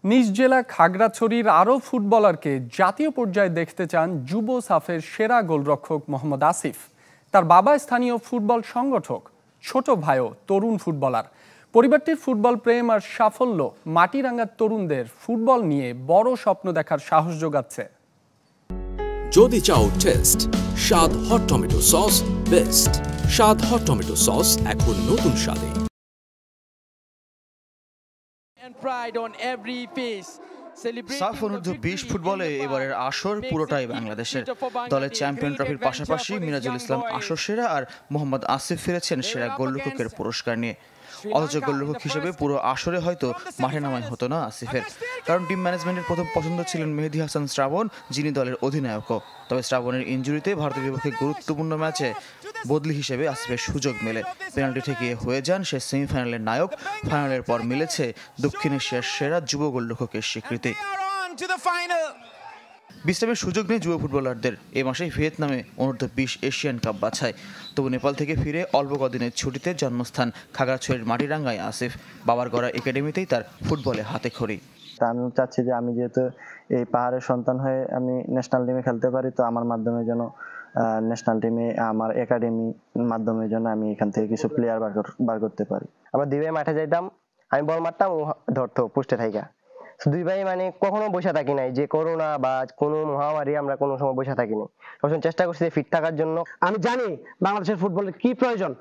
নিজ জেলা খাগড়াছড়ির আরও ফুটবলারকে জাতীয় পর্যায়ে দেখতে চান যুব সাফের সেরা গোলরক্ষক মোহাম্মদ আসিফ। তার বাবা স্থানীয় ফুটবল সংগঠক, ছোট ভাইও তরুণ ফুটবলার। পরিবারটির ফুটবল প্রেম আর সাফল্য মাটিরাঙ্গার তরুণদের ফুটবল নিয়ে বড় স্বপ্ন দেখার সাহস যোগাচ্ছে। যদি চাও টেস্ট স্বাদ হট টমেটো সস বেস্ট। স্বাদ হট টমেটো সস এখন নতুন স্বাদে। সাফ অনূর্ধ্ব 20 ফুটবলে এবারের আসর পুরোটাই বাংলাদেশের। দলের চ্যাম্পিয়ন ট্রফির পাশাপাশি মিরাজুল ইসলাম আসর সেরা আর মোহাম্মদ আসিফ ফিরেছেন সেরা গোলরক্ষকের পুরস্কার নিয়ে। অথচ গোলরক্ষক হিসেবে পুরো আসরে হয়তো মাঠে নামাই হতো না আসিফের, কারণ টিম ম্যানেজমেন্টের প্রথম পছন্দ ছিলেন মেহেদী হাসান শ্রাবণ, যিনি দলের অধিনায়কও। তবে শ্রাবণের ইনজুরিতে ভারতের বিপক্ষে গুরুত্বপূর্ণ ম্যাচে বদলি হিসেবে আসিফের সুযোগ মেলে। পেনাল্টি ঠেকিয়ে হয়ে যান সে সেমিফাইনালের নায়ক। ফাইনালের পর মিলেছে দক্ষিণ এশিয়ার সেরা যুব গোলরক্ষকের স্বীকৃতি। বিশ্রামের সুযোগ নেই যুব ফুটবলারদের। এ মাসে ভিয়েতনামে অনূর্ধ্ব 20 এশিয়ান কাপ বাছাই। তবু নেপাল থেকে ফিরে অল্প কদিনের ছুটিতে জন্মস্থান খাগড়াছড়ির মাটিরাঙ্গায় আসিফ। বাবার গড়া একাডেমিতেই তার ফুটবলে হাতে খড়ি। আমি চাচ্ছি যে আমি যেহেতু এই পাহাড়ের সন্তান হয়ে আমি ন্যাশনাল টিমে খেলতে পারি, তো আমার মাধ্যমে যেন ন্যাশনাল টিমে আমার একাডেমির মাধ্যমে যেন আমি এখান থেকে কিছু প্লেয়ার বার করতে পারি। আমরা দুই ভাই মাঠে যাইতাম, আমি বল মারতাম, ও ধরতো পোস্টে থাইকা। দুই ভাই মানে কখনো বসে থাকি নাই, যে করোনা বা কোনো মহামারী আমরা কোনো সময় বসে থাকি নাই। সবসময় চেষ্টা করছি ফিট থাকার জন্য। আমি জানি বাংলাদেশের ফুটবলের কি প্রয়োজন,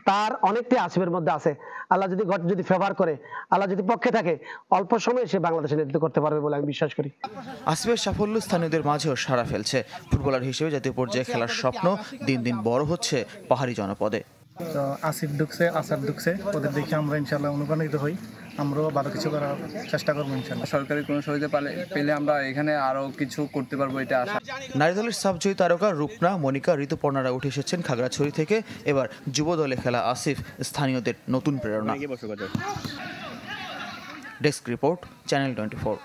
তার অনেকটাই আসিফের মধ্যে আছে। আল্লাহ যদি ফেভার করে, আল্লাহ যদি পক্ষে থাকে, অল্প সময়ে সে বাংলাদেশের নেতৃত্ব করতে পারবে বলে আমি বিশ্বাস করি। আসিফের সাফল্য স্থানীয়দের মাঝেও সাড়া ফেলছে। ফুটবলার হিসেবে জাতীয় পর্যায়ে খেলার স্বপ্ন দিন দিন বড় হচ্ছে পাহাড়ি জনপদে। তো আসিফ ঢুকছে, আসাদ ঢুকছে, ওদের দেখে আমরা ইনশাল্লাহ অনুপ্রাণিত হই। আমরাও ভালো কিছু করার চেষ্টা করবো ইনশাল্লাহ। সরকারি কোনো সহযোগিতা পেলে আমরা এখানে আরো কিছু করতে পারবো, এটা আশা। নারী দলের সাবজয়ী তারকা রূপনা, মনিকা, ঋতুপর্ণারা উঠে এসেছেন খাগড়াছড়ি থেকে। এবার যুব দলে খেলা আসিফ স্থানীয়দের নতুন প্রেরণা। Desk report, channel 24।